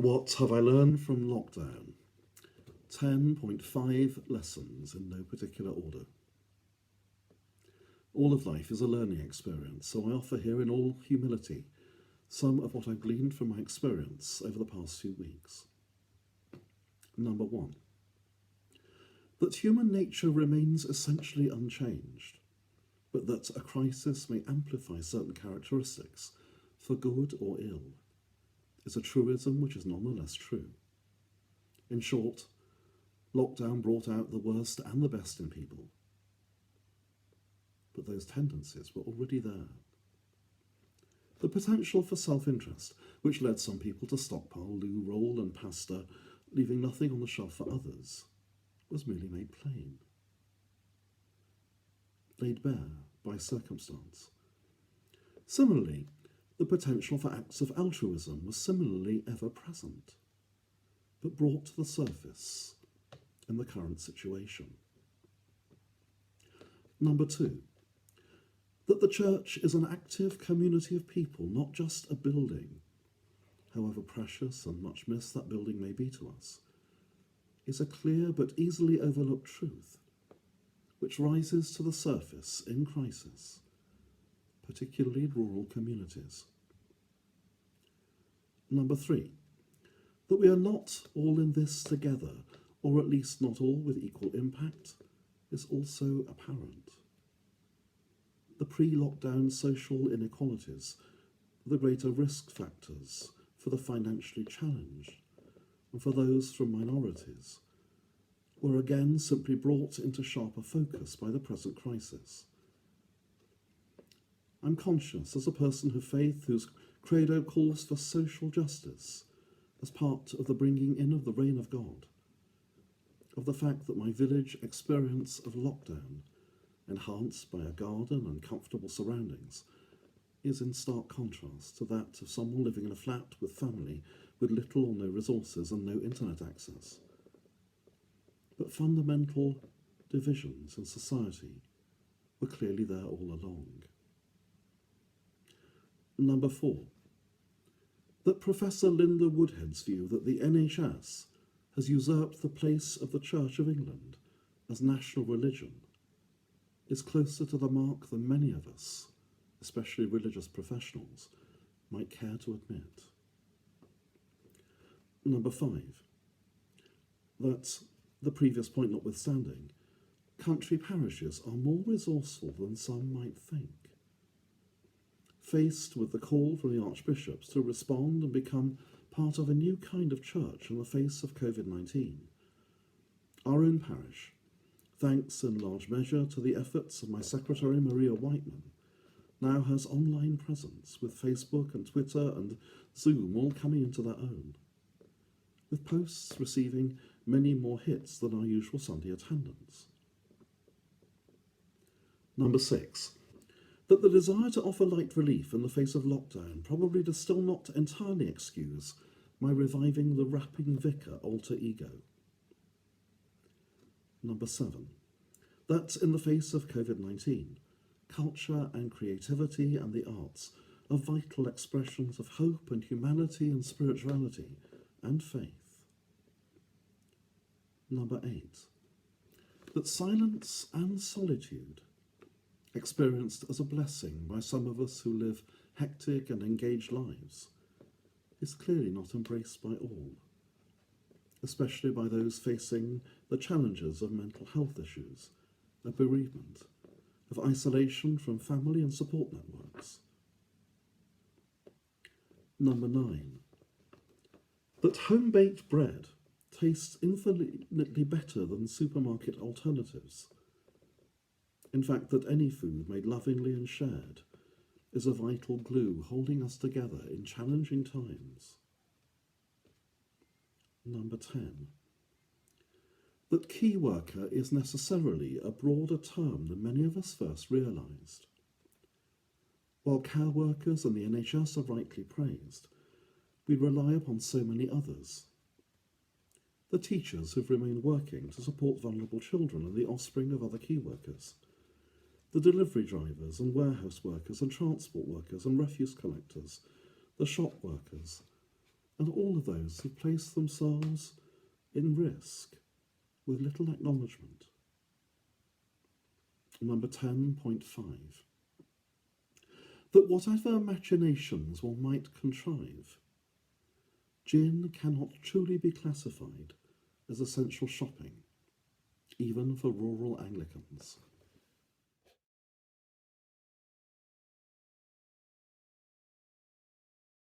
What have I learned from lockdown? 10.5 lessons in no particular order. All of life is a learning experience, so I offer here in all humility some of what I've gleaned from my experience over the past few weeks. Number 1. That human nature remains essentially unchanged, but that a crisis may amplify certain characteristics, for good or ill, is a truism which is nonetheless true. In short, lockdown brought out the worst and the best in people, but those tendencies were already there. The potential for self-interest, which led some people to stockpile loo roll and pasta, leaving nothing on the shelf for others, was merely made plain, laid bare by circumstance. Similarly, the potential for acts of altruism was similarly ever present, but brought to the surface in the current situation. Number 2, that the church is an active community of people, not just a building, however precious and much missed that building may be to us, is a clear but easily overlooked truth, which rises to the surface in crisis, particularly in rural communities. Number 3, that we are not all in this together, or at least not all with equal impact, is also apparent. The pre-lockdown social inequalities, the greater risk factors for the financially challenged, and for those from minorities, were again simply brought into sharper focus by the present crisis. I'm conscious, as a person of faith whose credo calls for social justice as part of the bringing in of the reign of God, of the fact that my village experience of lockdown, enhanced by a garden and comfortable surroundings, is in stark contrast to that of someone living in a flat with family with little or no resources and no internet access. But fundamental divisions in society were clearly there all along. Number 4, that Professor Linda Woodhead's view that the NHS has usurped the place of the Church of England as national religion is closer to the mark than many of us, especially religious professionals, might care to admit. Number 5, that, the previous point notwithstanding, country parishes are more resourceful than some might think. Faced with the call from the archbishops to respond and become part of a new kind of church in the face of COVID-19, our own parish, thanks in large measure to the efforts of my secretary Maria Whiteman, now has online presence with Facebook and Twitter and Zoom all coming into their own, with posts receiving many more hits than our usual Sunday attendance. Number 6, that the desire to offer light relief in the face of lockdown probably does still not entirely excuse my reviving the rapping vicar alter ego. Number 7, that in the face of COVID-19, culture and creativity and the arts are vital expressions of hope and humanity and spirituality and faith. Number 8, that silence and solitude, experienced as a blessing by some of us who live hectic and engaged lives, is clearly not embraced by all, especially by those facing the challenges of mental health issues, of bereavement, of isolation from family and support networks. Number 9, that home-baked bread tastes infinitely better than supermarket alternatives. In fact, that any food made lovingly and shared is a vital glue holding us together in challenging times. Number 10, that key worker is necessarily a broader term than many of us first realised. While care workers and the NHS are rightly praised, we rely upon so many others. The teachers who've remained working to support vulnerable children and the offspring of other key workers, the delivery drivers and warehouse workers and transport workers and refuse collectors, the shop workers, and all of those who place themselves in risk with little acknowledgement. Number 10.5. That whatever machinations one might contrive, gin cannot truly be classified as essential shopping, even for rural Anglicans.